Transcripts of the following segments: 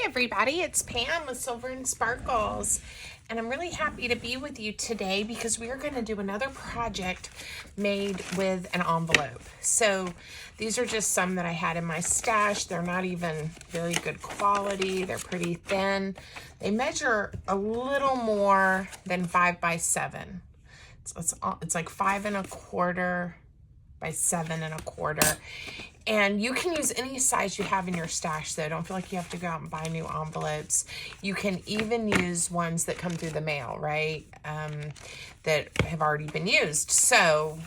everybody, it's Pam with Silver and Sparkles, and I'm really happy to be with you today because we are going to do another project made with an envelope. So these are just some that I had in my stash. They're not even very good quality. They're pretty thin. They measure a little more than 5 by 7. It's like 5 1/4 by 7 1/4. And you can use any size you have in your stash, though. Don't feel like you have to go out and buy new envelopes. You can even use ones that come through the mail, right? That have already been used. So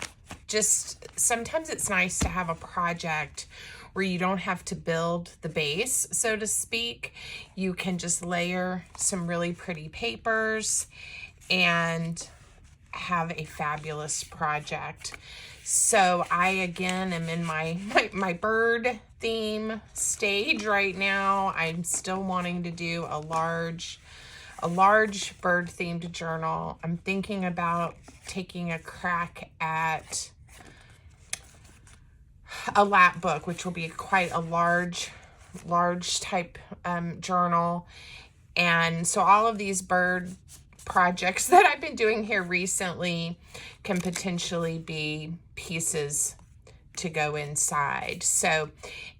just sometimes it's nice to have a project where you don't have to build the base, so to speak. You can just layer some really pretty papers and have a fabulous project. So I again am in my bird theme stage right now. I'm still wanting to do a large bird themed journal. I'm thinking about taking a crack at a lap book, which will be quite a large type journal. And so all of these bird projects that I've been doing here recently can potentially be pieces to go inside. So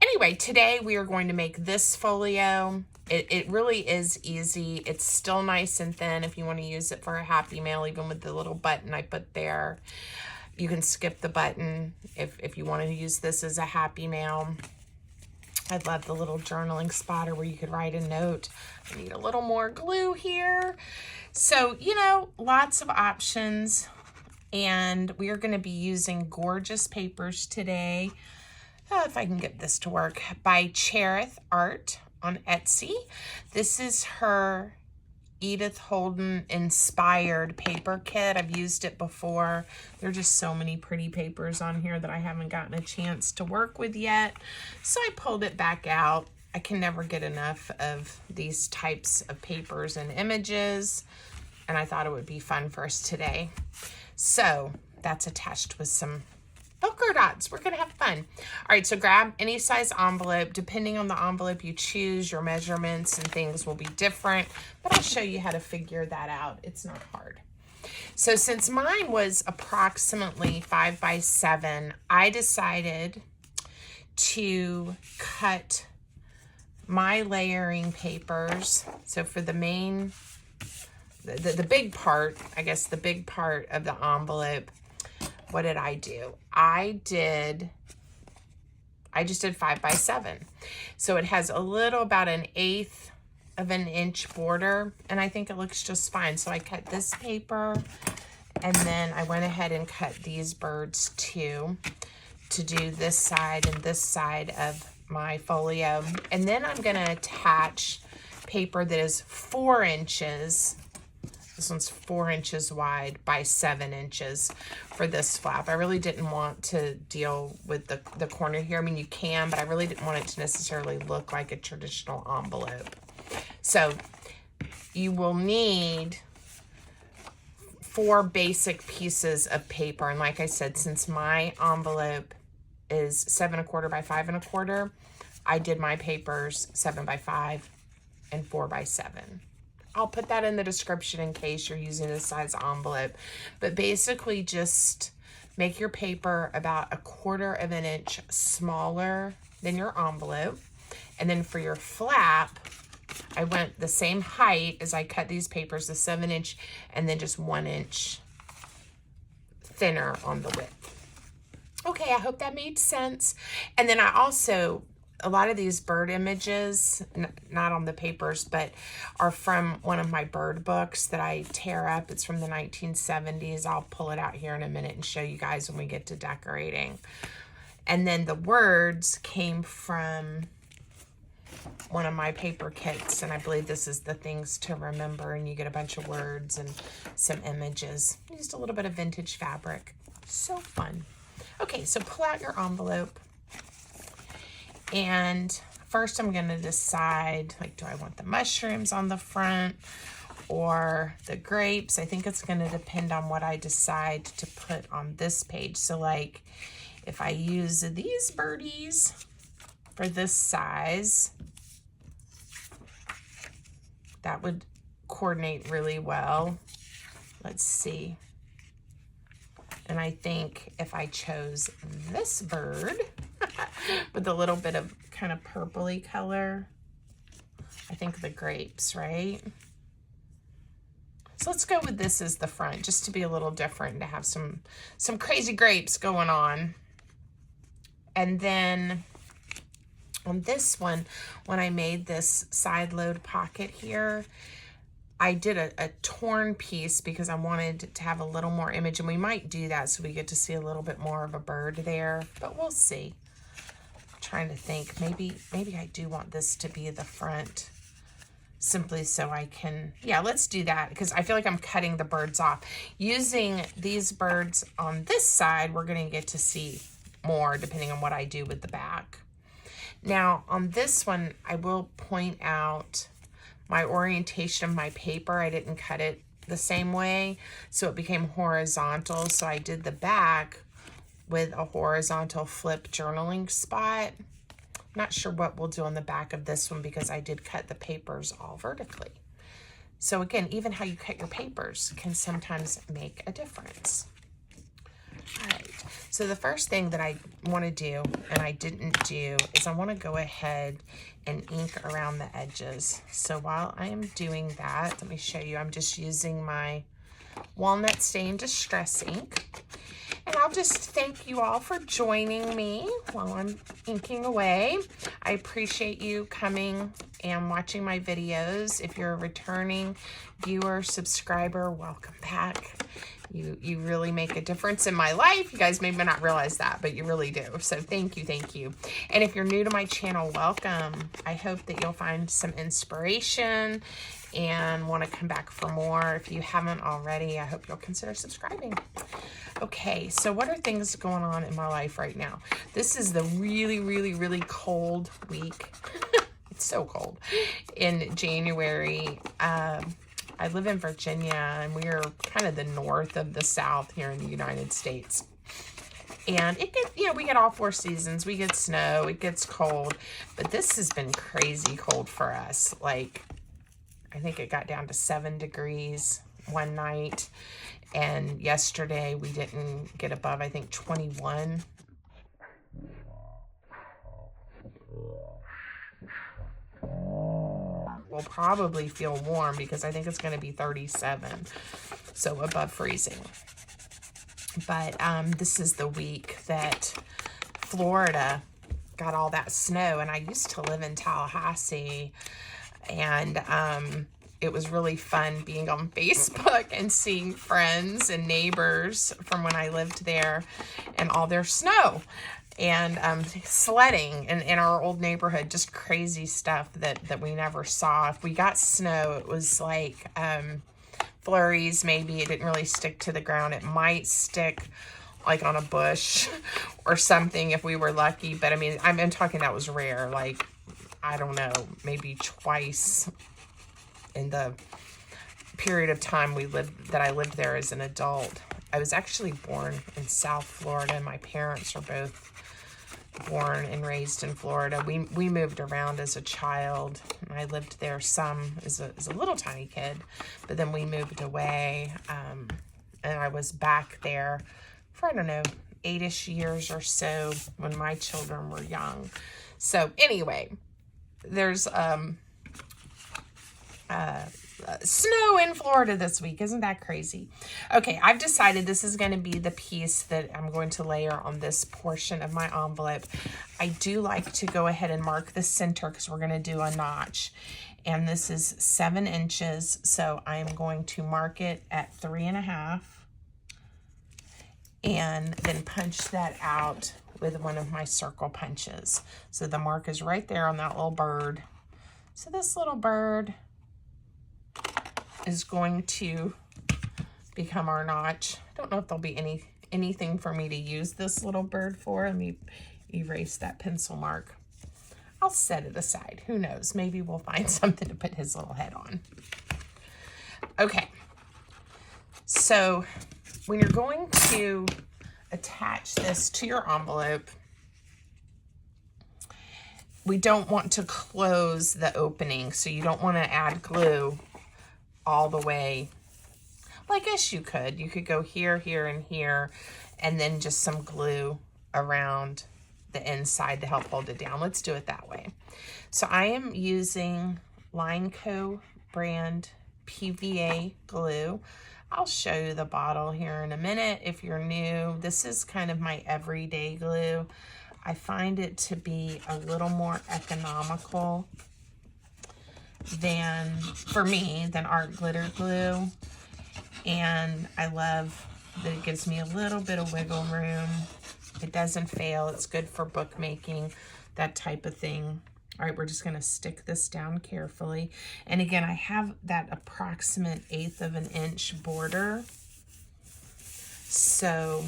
anyway, today we are going to make this folio. It really is easy. It's still nice and thin if you want to use it for a happy mail, even with the little button I put there. You can skip the button if you want to use this as a happy mail. I love the little journaling spotter where you could write a note. I need a little more glue here. So, you know, lots of options. And we are going to be using gorgeous papers today. If I can get this to work, by ChertihArt on Etsy. This is her Edith Holden Inspired Paper Kit. I've used it before. There are just so many pretty papers on here that I haven't gotten a chance to work with yet. So I pulled it back out. I can never get enough of these types of papers and images, and I thought it would be fun for us today. So that's attached with some polka dots. We're gonna have fun. All right, so grab any size envelope. Depending on the envelope you choose, your measurements and things will be different, but I'll show you how to figure that out. It's not hard. So since mine was approximately 5 by 7, I decided to cut my layering papers. So for the main, the big part, I guess the big part of the envelope, what did I do? I just did 5 by 7. So it has a little, about 1/8 of an inch border, and I think it looks just fine. So I cut this paper, and then I went ahead and cut these birds too, to do this side and this side of my folio. And then I'm gonna attach paper that is 4 inches. This one's 4 inches wide by 7 inches for this flap. I really didn't want to deal with the corner here. I mean, you can, but I really didn't want it to necessarily look like a traditional envelope. So you will need 4 basic pieces of paper. And like I said, since my envelope is 7 1/4 by 5 1/4, I did my papers 7 by 5 and 4 by 7. I'll put that in the description in case you're using a size envelope. But basically just make your paper about 1/4 of an inch smaller than your envelope. And then for your flap, I went the same height as I cut these papers, the 7 inch, and then just 1 inch thinner on the width. Okay, I hope that made sense. And then I also, a lot of these bird images, not on the papers, but are from one of my bird books that I tear up. It's from the 1970s. I'll pull it out here in a minute and show you guys when we get to decorating. And then the words came from one of my paper kits, and I believe this is the things to remember, and you get a bunch of words and some images. Used a little bit of vintage fabric. So fun. Okay, so pull out your envelope. And first I'm going to decide, like, do I want the mushrooms on the front or the grapes? I think it's going to depend on what I decide to put on this page. So, like, if I use these birdies for this size, That would coordinate really well. Let's see. And I think if I chose this bird with a little bit of kind of purpley color, I think the grapes, right? So let's go with this as the front, just to be a little different, to have some crazy grapes going on. And then on this one, when I made this side load pocket here, I did a torn piece because I wanted to have a little more image, and we might do that so we get to see a little bit more of a bird there, but we'll see. I'm trying to think, maybe I do want this to be the front, simply so I can, yeah, let's do that, because I feel like I'm cutting the birds off. Using these birds on this side, we're gonna get to see more depending on what I do with the back. Now on this one, I will point out my orientation of my paper. I didn't cut it the same way, so it became horizontal. So I did the back with a horizontal flip journaling spot. I'm not sure what we'll do on the back of this one because I did cut the papers all vertically. So again, even how you cut your papers can sometimes make a difference. All right, so the first thing that I want to do, and I didn't do, is I want to go ahead and ink around the edges. So while I am doing that, let me show you. I'm just using my walnut stain distress ink. And I'll just thank you all for joining me while I'm inking away. I appreciate you coming and watching my videos. If you're a returning viewer, subscriber, welcome back. You really make a difference in my life. You guys may not realize that, but you really do. So thank you, thank you. And if you're new to my channel, welcome. I hope that you'll find some inspiration and want to come back for more. If you haven't already, I hope you'll consider subscribing. Okay, so what are things going on in my life right now? This is the really, really, really cold week. It's so cold in January. I live in Virginia, and we are kind of the north of the South here in the United States. And it gets, you know, we get all 4 seasons. We get snow, it gets cold, but this has been crazy cold for us. Like, I think it got down to 7 degrees one night, and yesterday we didn't get above, I think, 21. We'll probably feel warm because I think it's going to be 37, so above freezing. But this is the week that Florida got all that snow, and I used to live in Tallahassee, and it was really fun being on Facebook and seeing friends and neighbors from when I lived there and all their snow. And sledding in our old neighborhood, just crazy stuff that we never saw. If we got snow, it was like flurries maybe. It didn't really stick to the ground. It might stick like on a bush or something if we were lucky. But I mean, I'm talking that was rare. Like, I don't know, maybe twice in the period of time that I lived there as an adult. I was actually born in South Florida, and my parents are both born and raised in Florida. We moved around as a child, and I lived there some as a little tiny kid, but then we moved away, and I was back there for, I don't know, 8-ish years or so when my children were young. So anyway, there's snow in Florida this week. Isn't that crazy? Okay, I've decided this is going to be the piece that I'm going to layer on this portion of my envelope. I do like to go ahead and mark the center because we're going to do a notch. And this is 7 inches, so I'm going to mark it at 3.5 and then punch that out with one of my circle punches. So the mark is right there on that little bird. So this little bird is going to become our notch. I don't know if there'll be anything for me to use this little bird for. Let me erase that pencil mark. I'll set it aside. Who knows? Maybe we'll find something to put his little head on. Okay. So when you're going to attach this to your envelope, we don't want to close the opening, so you don't want to add glue all the way. Well, I guess you could. You could go here, here, and here, and then just some glue around the inside to help hold it down. Let's do it that way. So I am using Line Co. brand PVA glue. I'll show you the bottle here in a minute if you're new. This is kind of my everyday glue. I find it to be a little more economical than, for me, than art glitter glue. And I love that it gives me a little bit of wiggle room. It doesn't fail. It's good for bookmaking, that type of thing. All right, we're just going to stick this down carefully. And again, I have that approximate 1/8 of an inch border. So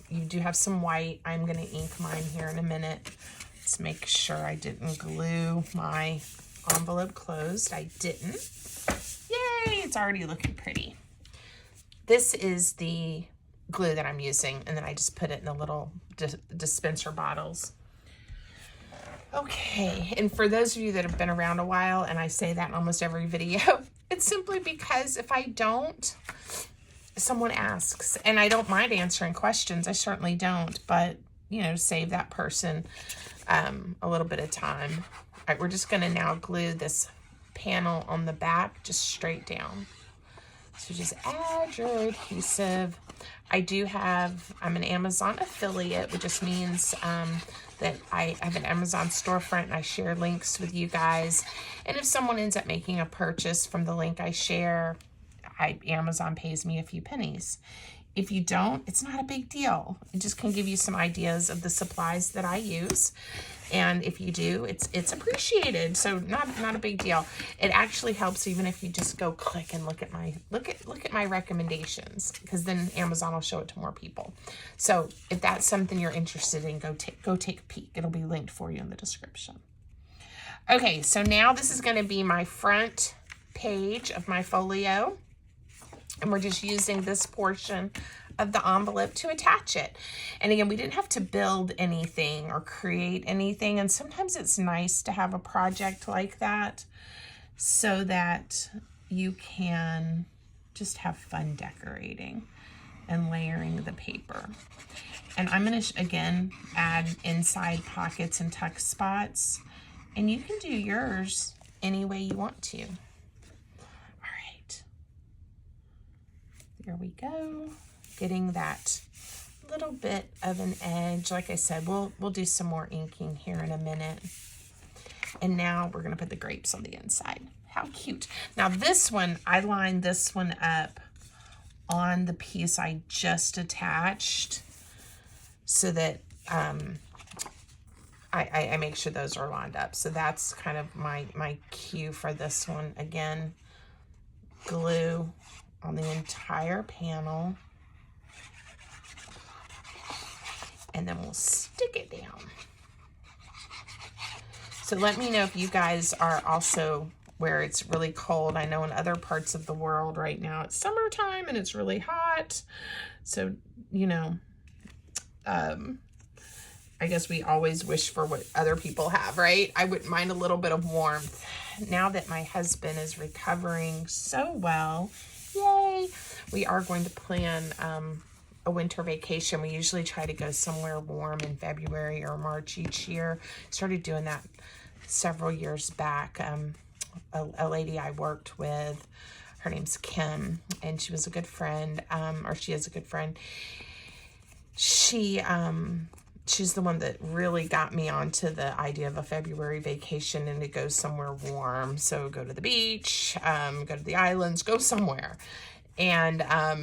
you do have some white. I'm going to ink mine here in a minute. Let's make sure I didn't glue my envelope closed. I didn't. Yay, it's already looking pretty. This is the glue that I'm using, and then I just put it in the little dispenser bottles. Okay, and for those of you that have been around a while, and I say that in almost every video, it's simply because if I don't, someone asks, and I don't mind answering questions. I certainly don't, but, you know, save that person a little bit of time. All right, we're just going to now glue this panel on the back just straight down. So just add your adhesive. I do have, I'm an Amazon affiliate, which just means that I have an Amazon storefront and I share links with you guys. And if someone ends up making a purchase from the link I share, Amazon pays me a few pennies. If you don't, it's not a big deal. It just can give you some ideas of the supplies that I use. And if you do, it's appreciated. So not a big deal. It actually helps even if you just go click and look at my recommendations, because then Amazon will show it to more people. So if that's something you're interested in, go take a peek. It'll be linked for you in the description. Okay, so now this is going to be my front page of my folio. And we're just using this portion of the envelope to attach it. And again, we didn't have to build anything or create anything. And sometimes it's nice to have a project like that so that you can just have fun decorating and layering the paper. And I'm going to, again, add inside pockets and tuck spots. And you can do yours any way you want to. There we go. Getting that little bit of an edge. Like I said, we'll do some more inking here in a minute. And now we're going to put the grapes on the inside. How cute. Now this one, I lined this one up on the piece I just attached so that I make sure those are lined up. So that's kind of my cue for this one. Again, glue on the entire panel, and then we'll stick it down. So let me know if you guys are also where it's really cold. I know in other parts of the world right now it's summertime and it's really hot. So, you know, I guess we always wish for what other people have, right? I wouldn't mind a little bit of warmth. Now that my husband is recovering so well, yay, we are going to plan a winter vacation. We usually try to go somewhere warm in February or March each year. Started doing that several years back. A lady I worked with, her name's Kim, and she was a good friend, or she is a good friend. She's the one that really got me onto the idea of a February vacation and to go somewhere warm. So go to the beach, go to the islands, go somewhere. And I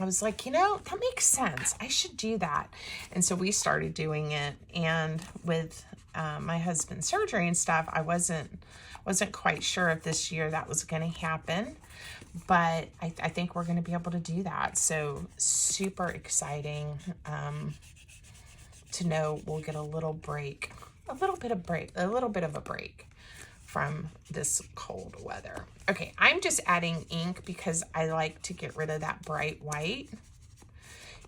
was like, you know, that makes sense. I should do that. And so we started doing it. And with my husband's surgery and stuff, I wasn't quite sure if this year that was going to happen. But I think we're going to be able to do that. So super exciting to know we'll get a little break, a little bit of a break from this cold weather. Okay, I'm just adding ink because I like to get rid of that bright white.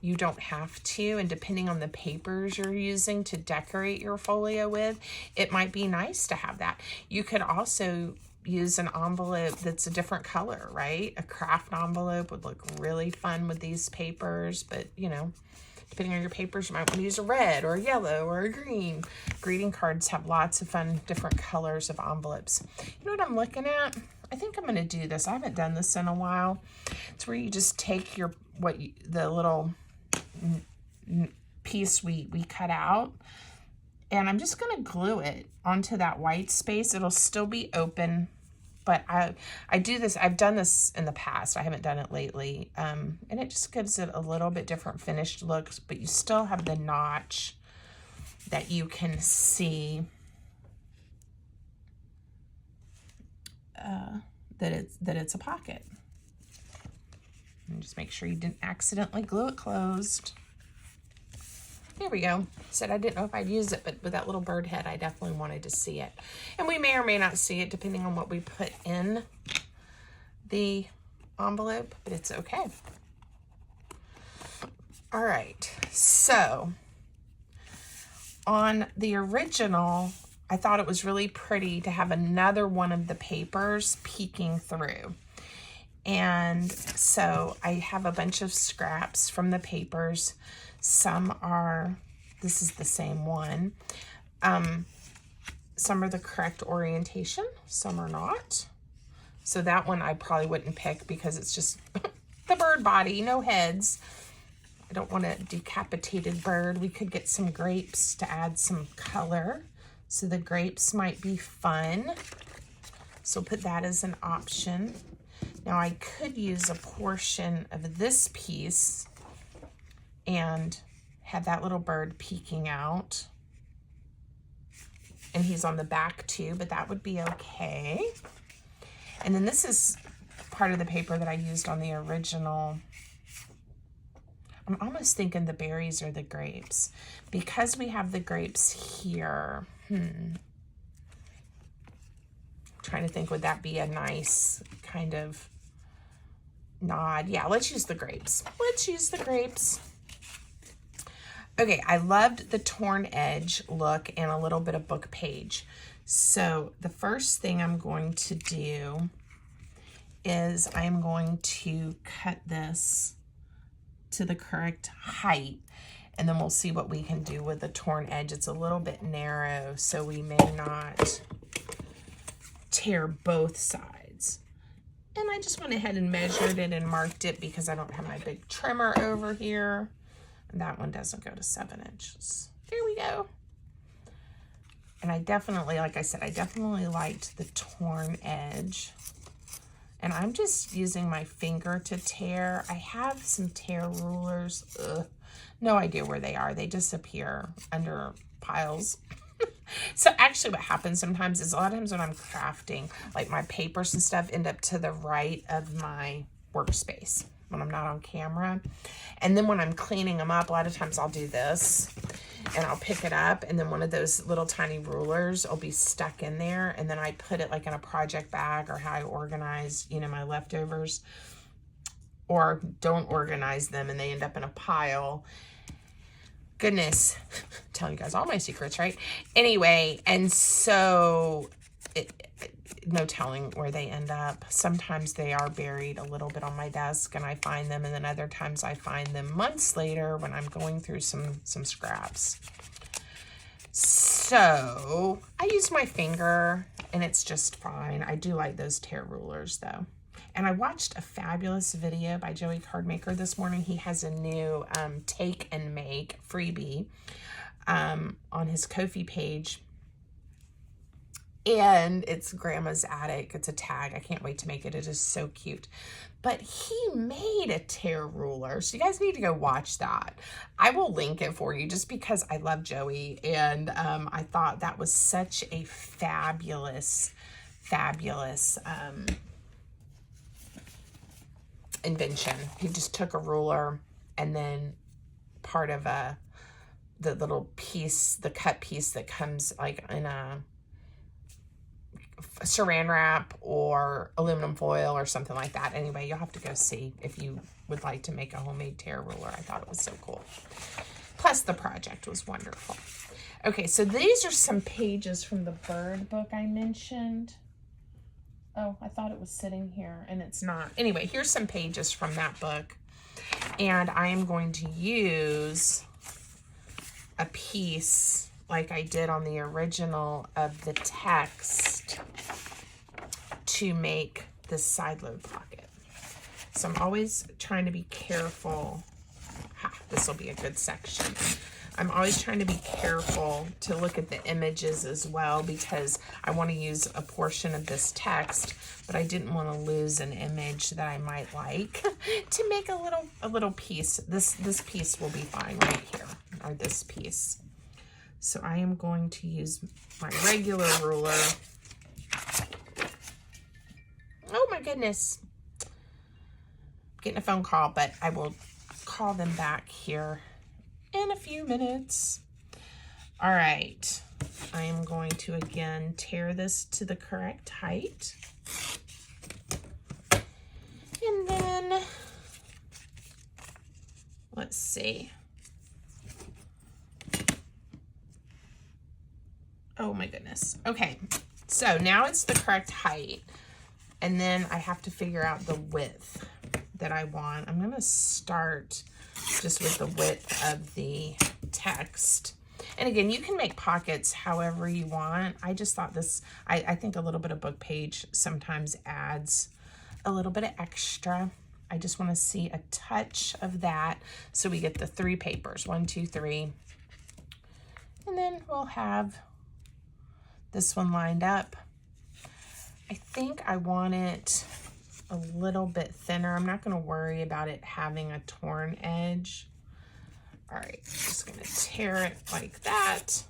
you don't have to. And depending on the papers you're using to decorate your folio with, it might be nice to have that. You could also use an envelope that's a different color, right? A craft envelope would look really fun with these papers, but you know, depending on your papers, you might want to use a red or a yellow or a green. Greeting cards have lots of fun different colors of envelopes. You know what I'm looking at? I think I'm going to do this. I haven't done this in a while. It's where you just take the little piece we cut out, and I'm just going to glue it onto that white space. It'll still be open, but I do this. I've done this in the past. I haven't done it lately, and it just gives it a little bit different finished looks, but you still have the notch that you can see that it's a pocket. And just make sure you didn't accidentally glue it closed. There we go. Said I didn't know if I'd use it, but with that little bird head, I definitely wanted to see it. And we may or may not see it depending on what we put in the envelope, but it's okay. All right, so on the original, I thought it was really pretty to have another one of the papers peeking through. And so I have a bunch of scraps from the papers. Some are, this is the same one. Some are the correct orientation, some are not. So that one I probably wouldn't pick because it's just the bird body, no heads. I don't want a decapitated bird. We could get some grapes to add some color. So the grapes might be fun. So put that as an option. Now I could use a portion of this piece and have that little bird peeking out. And he's on the back too, but that would be okay. And then this is part of the paper that I used on the original. I'm almost thinking the berries are the grapes. Because we have the grapes here, trying to think, would that be a nice kind of nod? Yeah, let's use the grapes. Let's use the grapes. Okay, I loved the torn edge look and a little bit of book page. So the first thing I'm going to do is I'm going to cut this to the correct height, and then we'll see what we can do with the torn edge. It's a little bit narrow, so we may not tear both sides. And I just went ahead and measured it and marked it because I don't have my big trimmer over here. And that one doesn't go to 7 inches. There we go. And I definitely, like I said, I definitely liked the torn edge. And I'm just using my finger to tear. I have some tear rulers. Ugh, no idea where they are. They disappear under piles. So actually what happens sometimes is a lot of times when I'm crafting, like my papers and stuff end up to the right of my workspace when I'm not on camera. And then when I'm cleaning them up, a lot of times I'll do this and I'll pick it up, and then one of those little tiny rulers will be stuck in there, and then I put it like in a project bag, or how I organize, you know, my leftovers, or don't organize them and they end up in a pile. Goodness, I'm telling you guys all my secrets, right? Anyway, and so no telling where they end up. Sometimes they are buried a little bit on my desk and I find them, and then other times I find them months later when I'm going through some scraps. So I use my finger and it's just fine. I do like those tear rulers though. And I watched a fabulous video by Joey Cardmaker this morning. He has a new take and make freebie on his Ko-fi page. And it's Grandma's Attic. It's a tag. I can't wait to make it. It is so cute. But he made a tear ruler. So you guys need to go watch that. I will link it for you just because I love Joey. And I thought that was such a fabulous, fabulous invention. He just took a ruler and then part of the little piece, the cut piece that comes like in a saran wrap or aluminum foil or something like that. Anyway, you'll have to go see if you would like to make a homemade tear ruler. I thought it was so cool. Plus the project was wonderful. Okay, so these are some pages from the bird book I mentioned. Oh, I thought it was sitting here and it's not. Anyway, here's some pages from that book. And I am going to use a piece like I did on the original of the text to make this side load pocket. So I'm always trying to be careful. This will be a good section. I'm always trying to be careful to look at the images as well, because I want to use a portion of this text, but I didn't want to lose an image that I might like to make a little piece. This piece will be fine right here, or this piece. So I am going to use my regular ruler. Oh my goodness. I'm getting a phone call, but I will call them back here in a few minutes. All right. I am going to again tear this to the correct height. And then, let's see. Oh my goodness. Okay, so now it's the correct height. And then I have to figure out the width that I want. I'm gonna start just with the width of the text. And again, you can make pockets however you want. I just thought this, I think a little bit of book page sometimes adds a little bit of extra. I just want to see a touch of that. So we get the 3 papers, 1, 2, 3. And then we'll have this one lined up. I think I want it a little bit thinner. I'm not going to worry about it having a torn edge. All right, just going to tear it like that.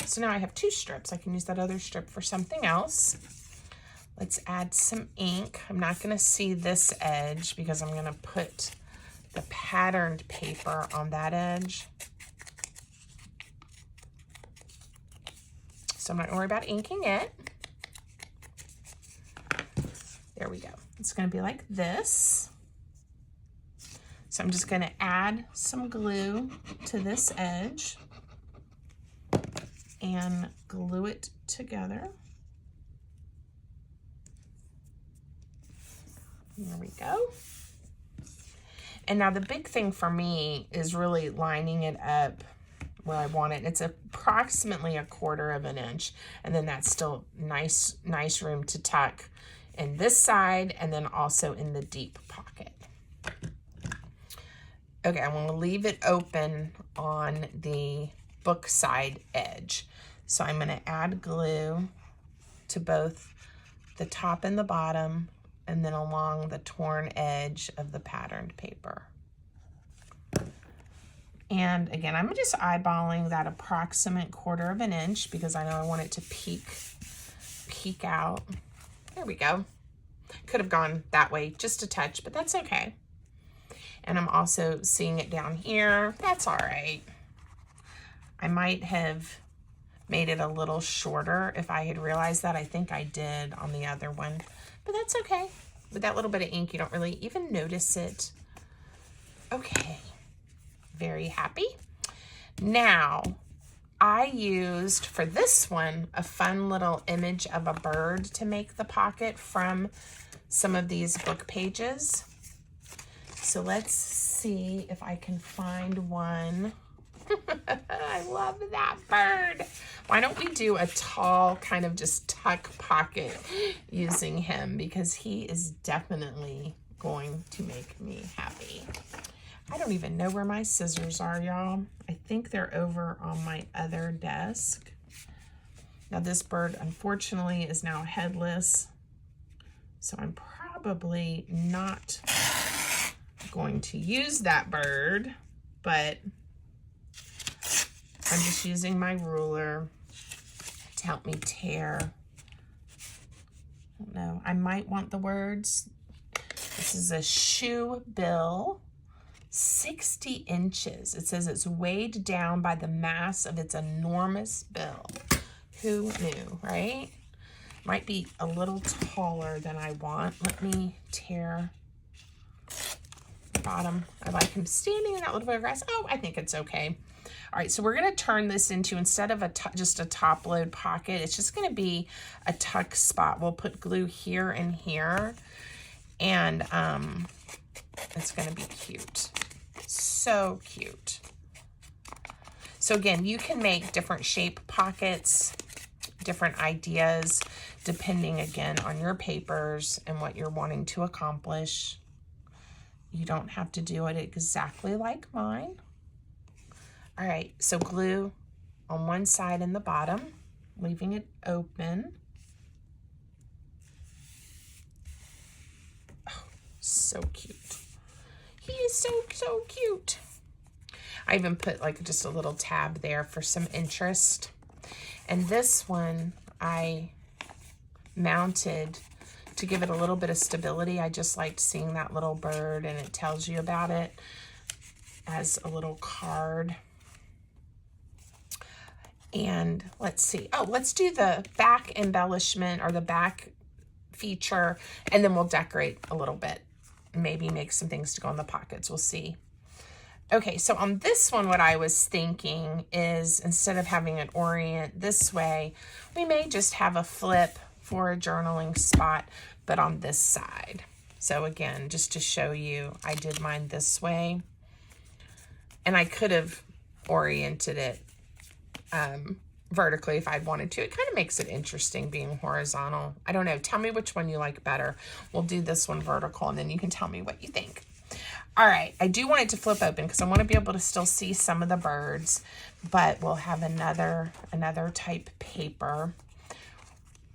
So now I have 2 strips. I can use that other strip for something else. Let's add some ink. I'm not going to see this edge because I'm going to put the patterned paper on that edge. So I'm not going to worry about inking it. There we go. It's going to be like this. So I'm just going to add some glue to this edge and glue it together. There we go. And now the big thing for me is really lining it up where I want it. It's approximately 1/4 inch, and then that's still nice room to tuck in this side and then also in the deep pocket. Okay, I'm gonna leave it open on the book side edge. So I'm gonna add glue to both the top and the bottom, and then along the torn edge of the patterned paper. And again, I'm just eyeballing that approximate 1/4 inch because I know I want it to peek out. There we go. Could have gone that way just a touch, but that's okay. And I'm also seeing it down here. That's all right. I might have made it a little shorter if I had realized that. I think I did on the other one, but that's okay. With that little bit of ink, you don't really even notice it. Okay, very happy. Now, I used for this one a fun little image of a bird to make the pocket from some of these book pages. So let's see if I can find one. I love that bird. Why don't we do a tall kind of just tuck pocket using him, because he is definitely going to make me happy. I don't even know where my scissors are, y'all. I think they're over on my other desk. Now this bird, unfortunately, is now headless, so I'm probably not going to use that bird, but I'm just using my ruler to help me tear. I don't know, I might want the words. This is a shoe bill, 60 inches. It says it's weighed down by the mass of its enormous bill. Who knew, right? Might be a little taller than I want. Let me tear the bottom. I like him standing in that little bit of grass. Oh, I think it's okay. All right, so we're gonna turn this into, instead of just a top load pocket, it's just gonna be a tuck spot. We'll put glue here and here, and it's gonna be cute. So cute. So again, you can make different shape pockets, different ideas, depending again on your papers and what you're wanting to accomplish. You don't have to do it exactly like mine. All right, so glue on one side and the bottom, leaving it open. Oh, so cute. He is so cute. I even put like just a little tab there for some interest. And this one I mounted to give it a little bit of stability. I just liked seeing that little bird, and it tells you about it as a little card. And let's see. Oh, let's do the back embellishment or the back feature, and then we'll decorate a little bit. Maybe make some things to go in the pockets. We'll see. Okay, so on this one, what I was thinking is, instead of having it orient this way, we may just have a flip for a journaling spot, but on this side. So again, just to show you, I did mine this way, and I could have oriented it vertically if I'd wanted to. It kind of makes it interesting being horizontal. I don't know. Tell me which one you like better. We'll do this one vertical, and then you can tell me what you think. All right, I do want it to flip open because I want to be able to still see some of the birds, but we'll have another type paper.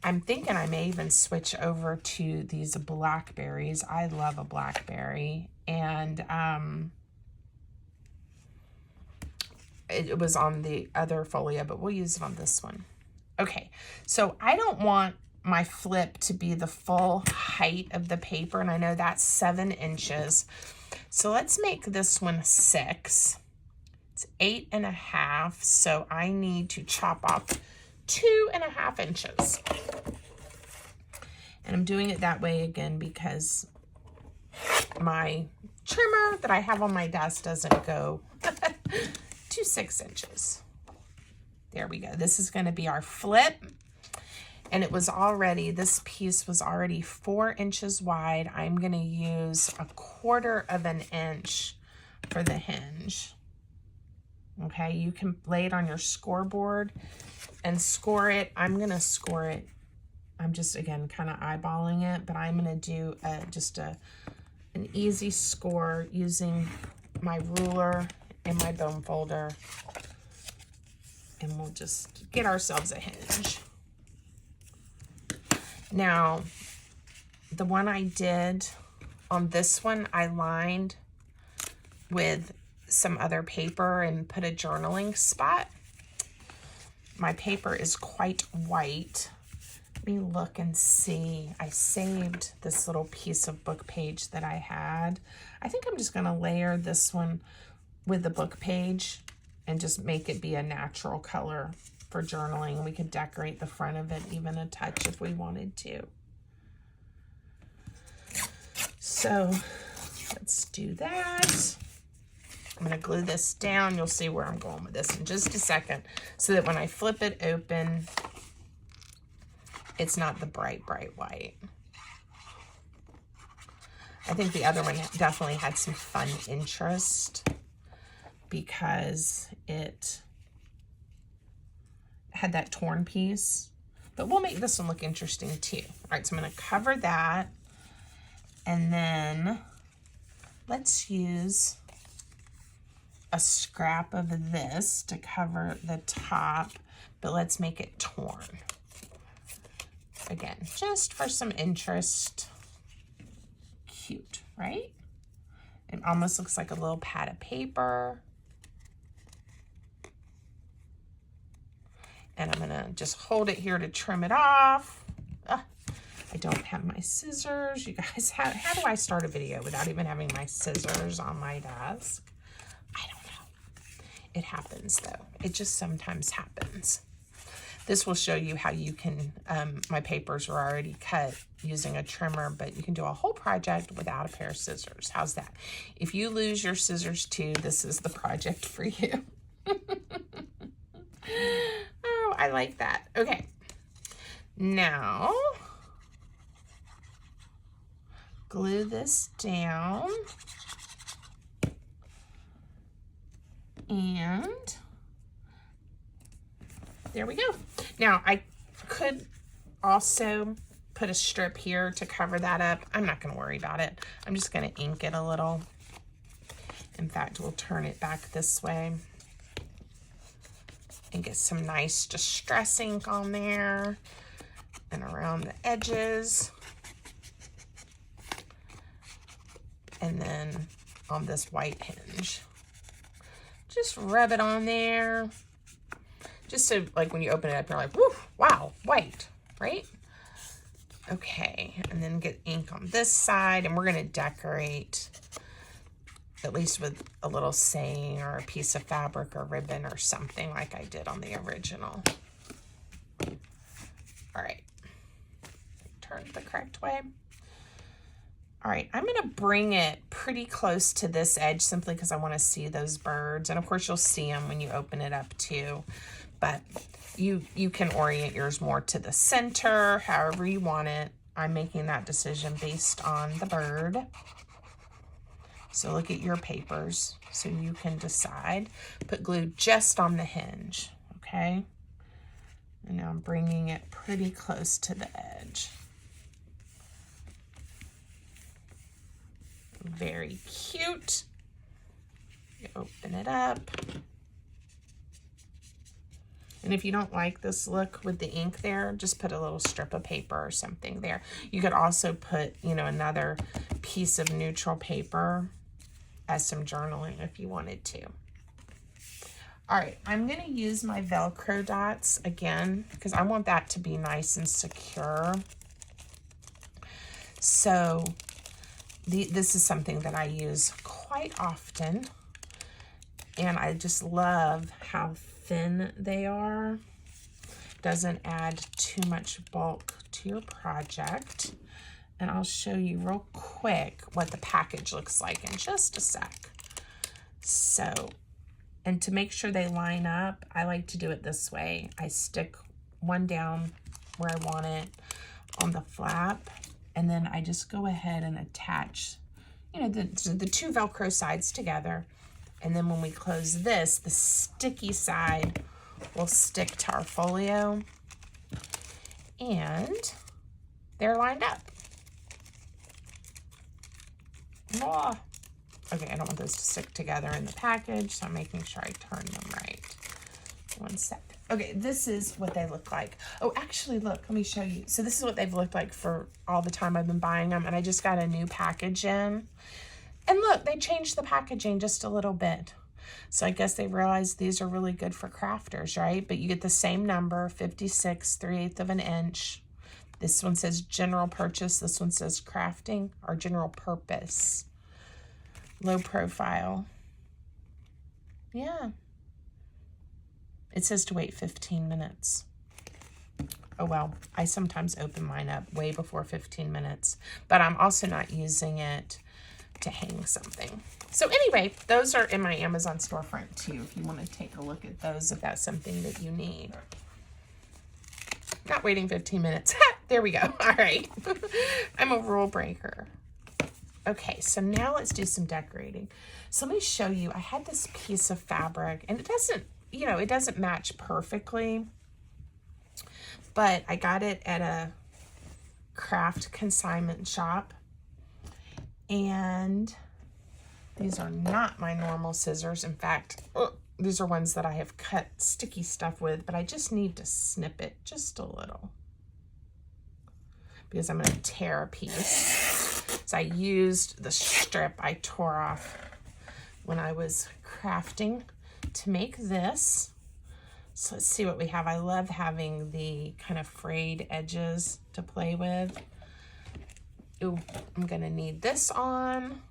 I'm thinking I may even switch over to these blackberries. I love a blackberry, and it was on the other folio, but we'll use it on this one. Okay, so I don't want my flip to be the full height of the paper, and I know that's 7 inches. So let's make this one 6. It's 8.5, so I need to chop off 2.5 inches. And I'm doing it that way again because my trimmer that I have on my desk doesn't go to 6 inches. There we go. This is going to be our flip. And it was already, this piece was already 4 inches wide. I'm going to use 1/4 of an inch for the hinge. Okay, you can lay it on your scoreboard and score it. I'm going to score it. I'm just, again, kind of eyeballing it, but I'm going to do just an easy score using my ruler and my bone folder. And we'll just get ourselves a hinge. Now, the one I did on this one, I lined with some other paper and put a journaling spot. My paper is quite white. Let me look and see. I saved this little piece of book page that I had. I think I'm just going to layer this one with the book page and just make it be a natural color for journaling. We could decorate the front of it even a touch if we wanted to. So let's do that. I'm going to glue this down. You'll see where I'm going with this in just a second, so that when I flip it open, it's not the bright, bright white. I think the other one definitely had some fun interest because it had that torn piece, but we'll make this one look interesting too. All right, so I'm going to cover that, and then let's use a scrap of this to cover the top, but let's make it torn. Again, just for some interest. Cute, right? It almost looks like a little pad of paper. And I'm gonna just hold it here to trim it off. I don't have my scissors. You guys, how do I start a video without even having my scissors on my desk? I don't know. It happens though. It just sometimes happens. This will show you how you can, my papers are already cut using a trimmer, but you can do a whole project without a pair of scissors. How's that? If you lose your scissors too, this is the project for you. Oh, I like that. Okay. Now, glue this down. And there we go. Now, I could also put a strip here to cover that up. I'm not going to worry about it. I'm just going to ink it a little. In fact, we'll turn it back this way and get some nice distress ink on there and around the edges. And then on this white hinge. Just rub it on there. Just so, like, when you open it up, you're like, woo, wow, white, right? Okay, and then get ink on this side, and we're going to decorate, at least with a little saying or a piece of fabric or ribbon or something like I did on the original. All right, turn it the correct way. All right, I'm going to bring it pretty close to this edge simply because I want to see those birds. And of course, you'll see them when you open it up too. But you can orient yours more to the center, however you want it. I'm making that decision based on the bird. So look at your papers so you can decide. Put glue just on the hinge, okay? And now I'm bringing it pretty close to the edge. Very cute. You open it up. And if you don't like this look with the ink there, just put a little strip of paper or something there. You could also put, you know, another piece of neutral paper as some journaling if you wanted to. All right, I'm going to use my Velcro dots again because I want that to be nice and secure. So this is something that I use quite often, and I just love how thin they are. Doesn't add too much bulk to your project. And I'll show you real quick what the package looks like in just a sec. So, and to make sure they line up, I like to do it this way. I stick one down where I want it on the flap, and then I just go ahead and attach, you know, the two Velcro sides together. And then when we close this, the sticky side will stick to our folio. And they're lined up. Oh. Okay, I don't want those to stick together in the package, so I'm making sure I turn them right. One sec. Okay, this is what they look like. Oh, actually, look, let me show you. So this is what they've looked like for all the time I've been buying them, and I just got a new package in. And look, they changed the packaging just a little bit. So I guess they realized these are really good for crafters, right? But you get the same number, 56 3/8 of an inch. This one says general purchase. This one says crafting or general purpose. Low profile. Yeah. It says to wait 15 minutes. Oh, well, I sometimes open mine up way before 15 minutes, but I'm also not using it to hang something. So anyway, those are in my Amazon storefront too, if you want to take a look at those, if that's something that you need. Not waiting 15 minutes. There we go. All right. I'm a rule breaker. Okay, so now let's do some decorating. So let me show you, I had this piece of fabric, and it doesn't, you know, it doesn't match perfectly, but I got it at a craft consignment shop. And these are not my normal scissors. In fact, these are ones that I have cut sticky stuff with, but I just need to snip it just a little because I'm going to tear a piece. So I used the strip I tore off when I was crafting to make this. So let's see what we have. I love having the kind of frayed edges to play with. Ooh, I'm gonna need this on,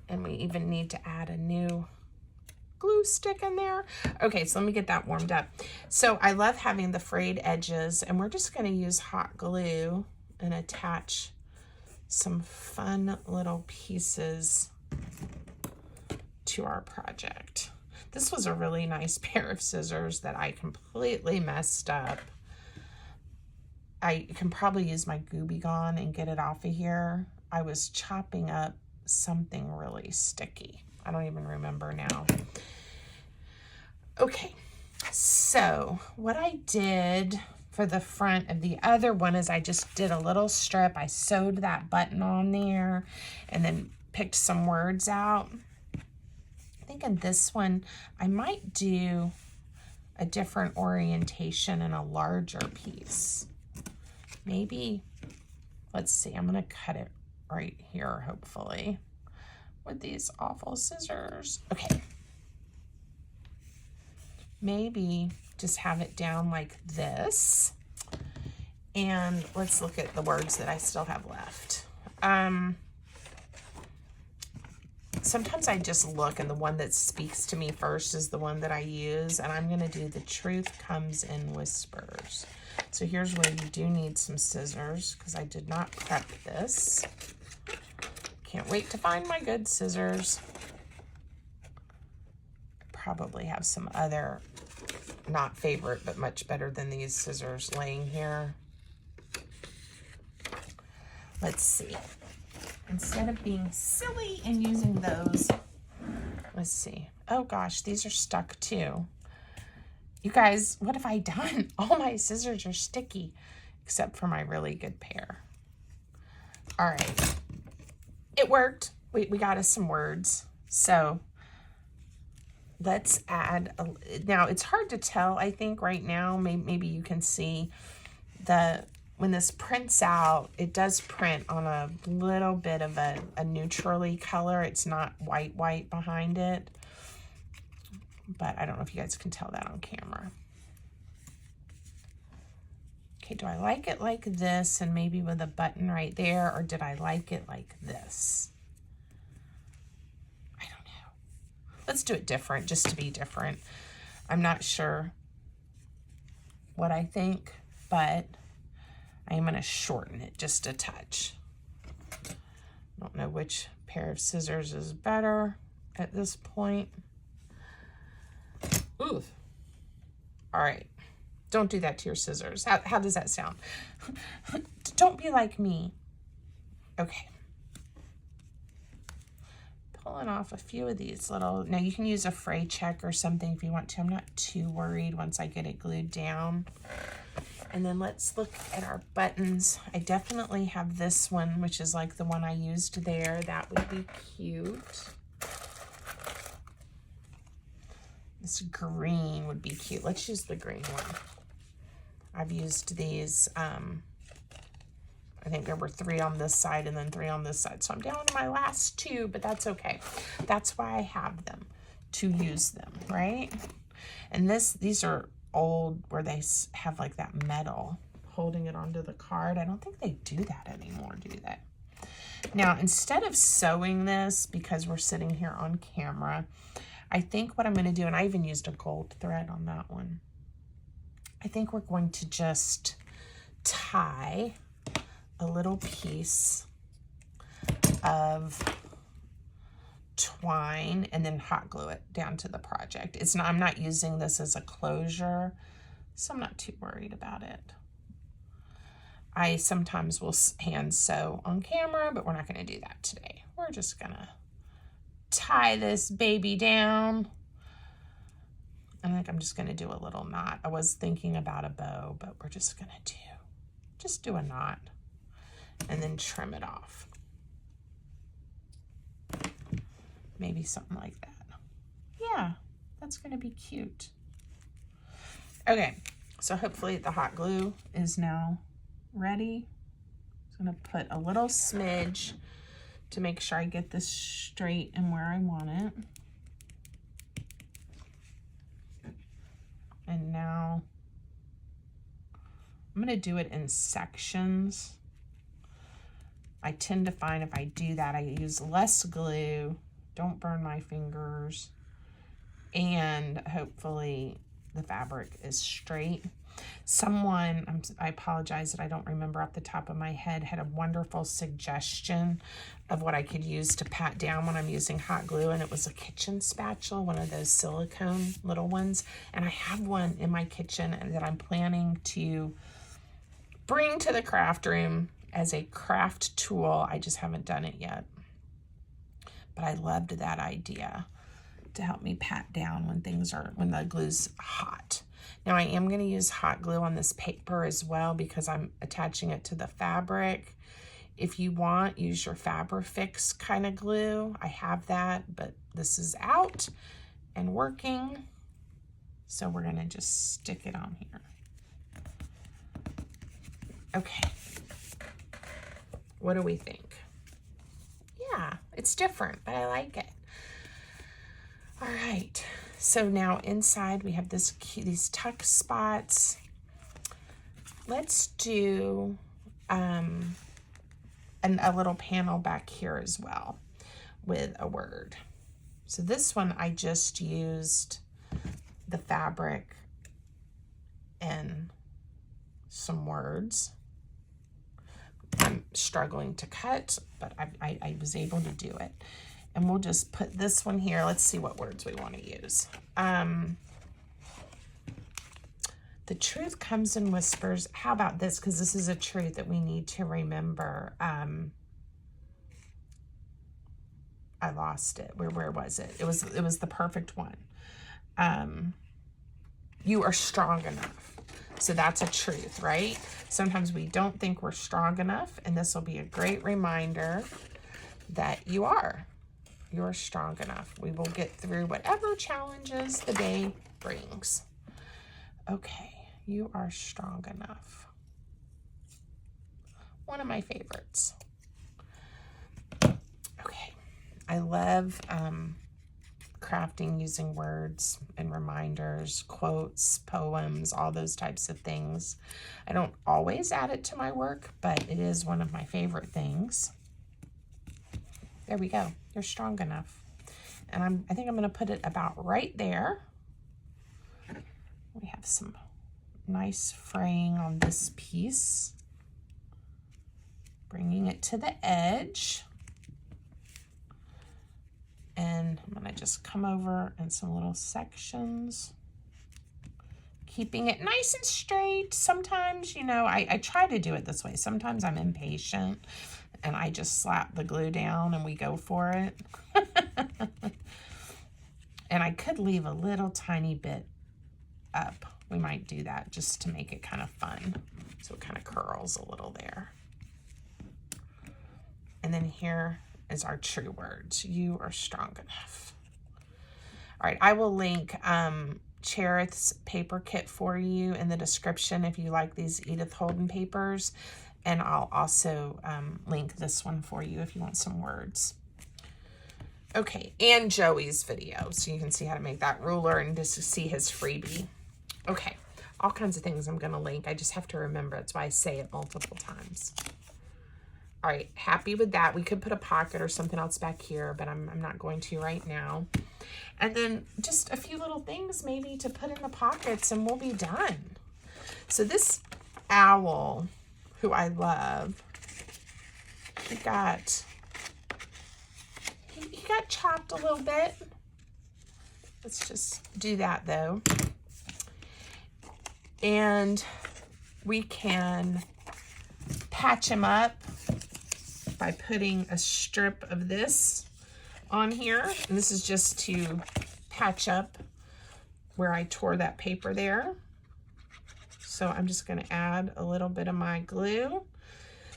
and we even need to add a new glue stick in there. Okay, so let me get that warmed up. So I love having the frayed edges, and we're just going to use hot glue and attach some fun little pieces to our project. This was a really nice pair of scissors that I completely messed up. I can probably use my Gooby Gone and get it off of here. I was chopping up something really sticky. I don't even remember now. Okay, so what I did for the front of the other one is I just did a little strip. I sewed that button on there and then picked some words out. I think in this one, I might do a different orientation and a larger piece. Maybe, let's see, I'm gonna cut it right here, hopefully, with these awful scissors. Okay. Maybe just have it down like this. And let's look at the words that I still have left. Sometimes I just look, and the one that speaks to me first is the one that I use, and I'm gonna do the truth comes in whispers. So here's where you do need some scissors, because I did not prep this. Can't wait to find my good scissors. Probably have some other, not favorite, but much better than these scissors laying here. Let's see. Instead of being silly and using those, let's see. Oh gosh, these are stuck too. You guys, what have I done? All my scissors are sticky, except for my really good pair. All right, it worked. We got us some words. So let's add, now it's hard to tell, I think right now, maybe you can see when this prints out, it does print on a little bit of a neutrally color. It's not white behind it. But I don't know if you guys can tell that on camera. Okay, do I like it like this and maybe with a button right there, or did I like it like this? I don't know. Let's do it different, just to be different. I'm not sure what I think, but I am going to shorten it just a touch. I don't know which pair of scissors is better at this point. Ooh. All right. Don't do that to your scissors. How does that sound? Don't be like me. Okay. Pulling off a few of these little, now you can use a fray check or something if you want to. I'm not too worried once I get it glued down. And then let's look at our buttons. I definitely have this one, which is like the one I used there. That would be cute. This green would be cute. Let's use the green one. I've used these, I think there were 3 on this side and then 3 on this side. So I'm down to my last 2, but that's okay. That's why I have them, to use them, right? And these are old, where they have like that metal holding it onto the card. I don't think they do that anymore, do they? Now, instead of sewing this, because we're sitting here on camera, I think what I'm going to do, and I even used a gold thread on that one, I think we're going to just tie a little piece of twine and then hot glue it down to the project. I'm not using this as a closure, so I'm not too worried about it. I sometimes will hand sew on camera, but we're not going to do that today. We're just going to tie this baby down. I think I'm just going to do a little knot. I was thinking about a bow, but we're just going to just do a knot and then trim it off. Maybe something like that. Yeah, that's going to be cute. Okay, so hopefully the hot glue is now ready. I'm going to put a little smidge to make sure I get this straight and where I want it. And now I'm going to do it in sections. I tend to find if I do that, I use less glue. Don't burn my fingers. and hopefully the fabric is straight. Someone, I apologize that I don't remember off the top of my head, had a wonderful suggestion of what I could use to pat down when I'm using hot glue, and it was a kitchen spatula, one of those silicone little ones, and I have one in my kitchen that I'm planning to bring to the craft room as a craft tool. I just haven't done it yet, but I loved that idea to help me pat down when the glue's hot. Now I am going to use hot glue on this paper as well because I'm attaching it to the fabric. If you want, use your Fabrifix kind of glue. I have that, but this is out and working. So we're going to just stick it on here. Okay. What do we think? Yeah, it's different, but I like it. All right. So now inside we have these tuck spots. Let's do a little panel back here as well with a word. So this one I just used the fabric and some words. I'm struggling to cut, but I was able to do it. And we'll just put this one here. Let's see what words we want to use. The truth comes in whispers. How about this? Because this is a truth that we need to remember. I lost it. Where was it? It was the perfect one. You are strong enough. So that's a truth, right? Sometimes we don't think we're strong enough, and this will be a great reminder that you are. You're strong enough. We will get through whatever challenges the day brings. Okay, you are strong enough. One of my favorites. Okay, I love crafting using words and reminders, quotes, poems, all those types of things. I don't always add it to my work, but it is one of my favorite things. There we go. You're strong enough. And I think I'm going to put it about right there. We have some nice fraying on this piece. Bringing it to the edge. And I'm going to just come over in some little sections. Keeping it nice and straight. Sometimes, you know, I try to do it this way. Sometimes I'm impatient and I just slap the glue down and we go for it. And I could leave a little tiny bit up. We might do that just to make it kind of fun. So it kind of curls a little there. And then here is our true words. You are strong enough. All right, I will link Cherith's paper kit for you in the description if you like these Edith Holden papers. And I'll also link this one for you if you want some words. Okay, and Joey's video, so you can see how to make that ruler and just see his freebie. Okay, all kinds of things I'm going to link. I just have to remember. That's why I say it multiple times. All right, happy with that. We could put a pocket or something else back here, but I'm not going to right now. And then just a few little things maybe to put in the pockets and we'll be done. So this owl, who I love, he got chopped a little bit. Let's just do that though. And we can patch him up by putting a strip of this on here. And this is just to patch up where I tore that paper there. So I'm just going to add a little bit of my glue.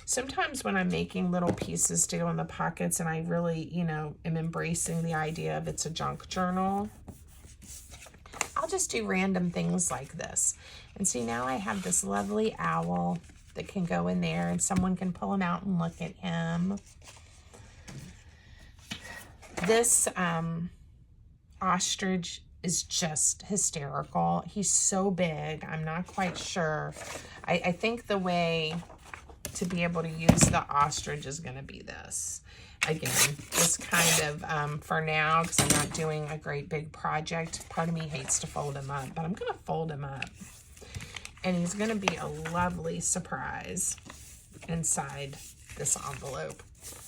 Sometimes when I'm making little pieces to go in the pockets and I really, you know, am embracing the idea of it's a junk journal, I'll just do random things like this. And see, now I have this lovely owl that can go in there and someone can pull him out and look at him. This ostrich is just hysterical. He's so big. I'm not quite sure. I think the way to be able to use the ostrich is going to be this. Again, just kind of for now, because I'm not doing a great big project. Part of me hates to fold him up, but I'm going to fold him up. And he's going to be a lovely surprise inside this envelope.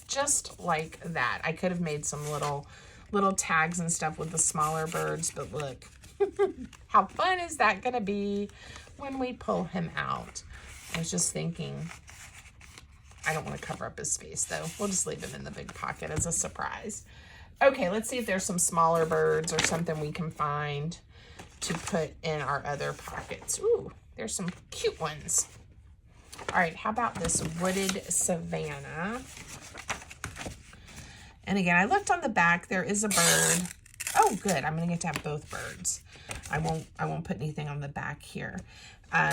Just like that. I could have made some little tags and stuff with the smaller birds, but look. How fun is that going to be when we pull him out? I was just thinking, I don't want to cover up his face though. We'll just leave him in the big pocket as a surprise. Okay, let's see if there's some smaller birds or something we can find to put in our other pockets. Ooh, there's some cute ones. All right, how about this wooded savanna? And again, I looked on the back. There is a bird. Oh, good. I'm going to get to have both birds. I won't put anything on the back here. I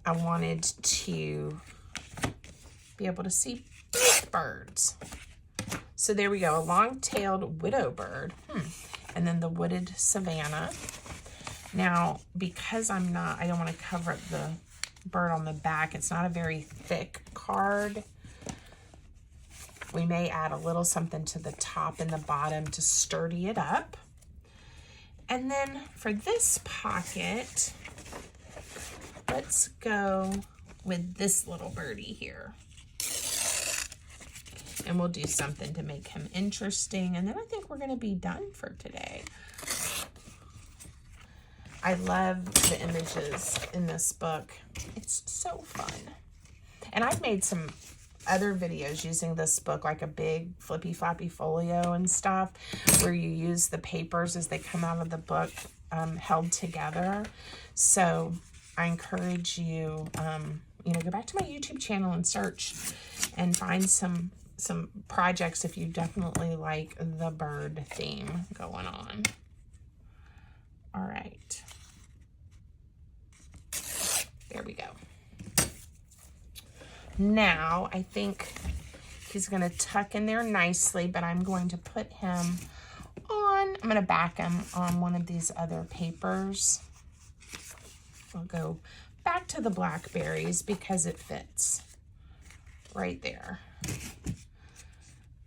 wanted to be able to see both birds. So there we go. A long-tailed widow bird. And then the wooded savanna. Now, because I don't want to cover up the bird on the back, it's not a very thick card. We may add a little something to the top and the bottom to sturdy it up. And then for this pocket, let's go with this little birdie here. And we'll do something to make him interesting. And then I think we're going to be done for today. I love the images in this book. It's so fun. And I've made some other videos using this book, like a big flippy floppy folio and stuff, where you use the papers as they come out of the book held together. So I encourage you, go back to my YouTube channel and search and find some projects if you definitely like the bird theme going on. All right. There we go. Now, I think he's going to tuck in there nicely, but I'm going to put him on, I'm going to back him on one of these other papers. I'll go back to the blackberries because it fits right there.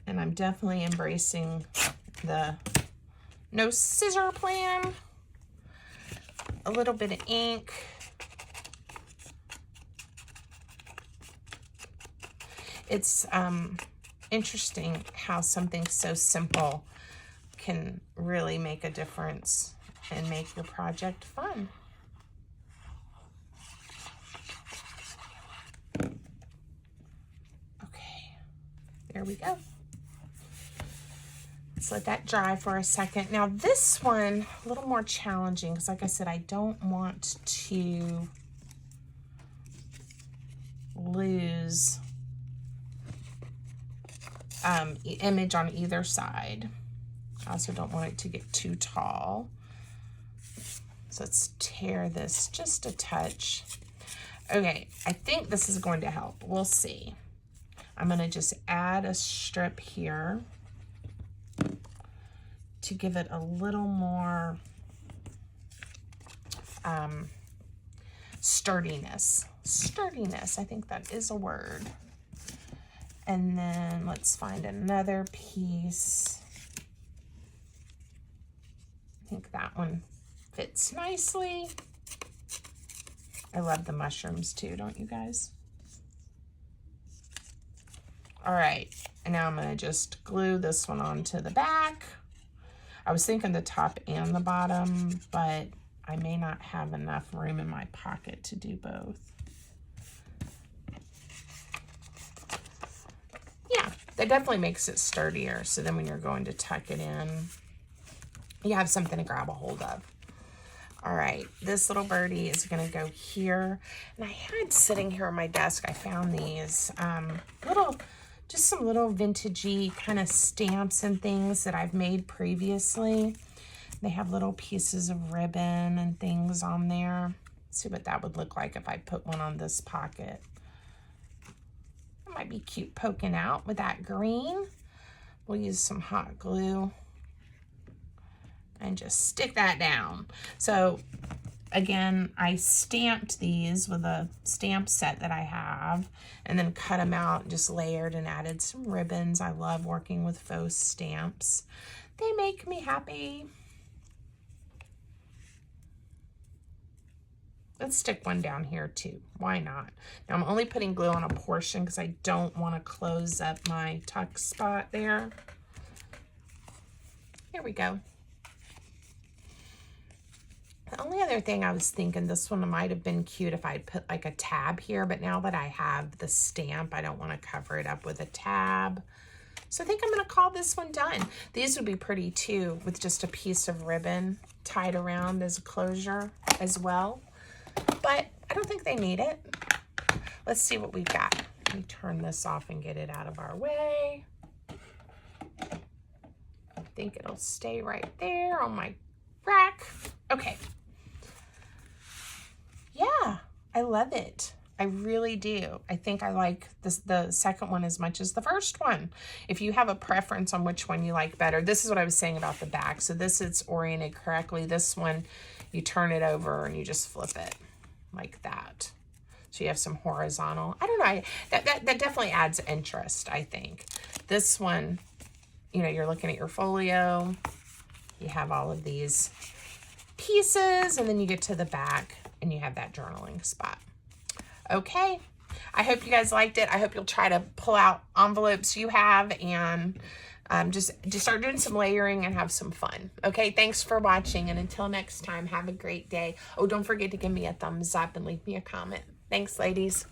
And I'm definitely embracing the no scissor plan. A little bit of ink. It's interesting how something so simple can really make a difference and make your project fun. Okay, there we go. Let's let that dry for a second. Now this one, a little more challenging because like I said, I don't want to lose image on either side. I also don't want it to get too tall. So let's tear this just a touch. Okay, I think this is going to help. We'll see. I'm going to just add a strip here to give it a little more sturdiness. Sturdiness, I think that is a word. And then let's find another piece. I think that one fits nicely. I love the mushrooms too, don't you guys? All right, and now I'm gonna just glue this one onto the back. I was thinking the top and the bottom, but I may not have enough room in my pocket to do both. Yeah, that definitely makes it sturdier. So then when you're going to tuck it in, you have something to grab a hold of. All right, this little birdie is gonna go here. And I had sitting here on my desk, I found these just some little vintagey kind of stamps and things that I've made previously. They have little pieces of ribbon and things on there. Let's see what that would look like if I put one on this pocket. It might be cute poking out with that green. We'll use some hot glue and just stick that down. So again, I stamped these with a stamp set that I have and then cut them out, just layered and added some ribbons. I love working with faux stamps. They make me happy. Let's stick one down here too. Why not? Now I'm only putting glue on a portion because I don't want to close up my tuck spot there. Here we go. The only other thing I was thinking, this one might have been cute if I'd put like a tab here, but now that I have the stamp, I don't want to cover it up with a tab. So I think I'm going to call this one done. These would be pretty too, with just a piece of ribbon tied around as a closure as well. But I don't think they need it. Let's see what we've got. Let me turn this off and get it out of our way. I think it'll stay right there on my rack. Okay. Yeah, I love it. I really do. I think I like this, the second one as much as the first one. If you have a preference on which one you like better, this is what I was saying about the back. So this is oriented correctly. This one, you turn it over and you just flip it like that. So you have some horizontal. I don't know. That definitely adds interest, I think. This one, you know, you're looking at your folio. You have all of these pieces, and then you get to the back and you have that journaling spot. Okay, I hope you guys liked it. I hope you'll try to pull out envelopes you have and just start doing some layering and have some fun. Okay, thanks for watching, and until next time, have a great day. Oh, don't forget to give me a thumbs up and leave me a comment. Thanks, ladies.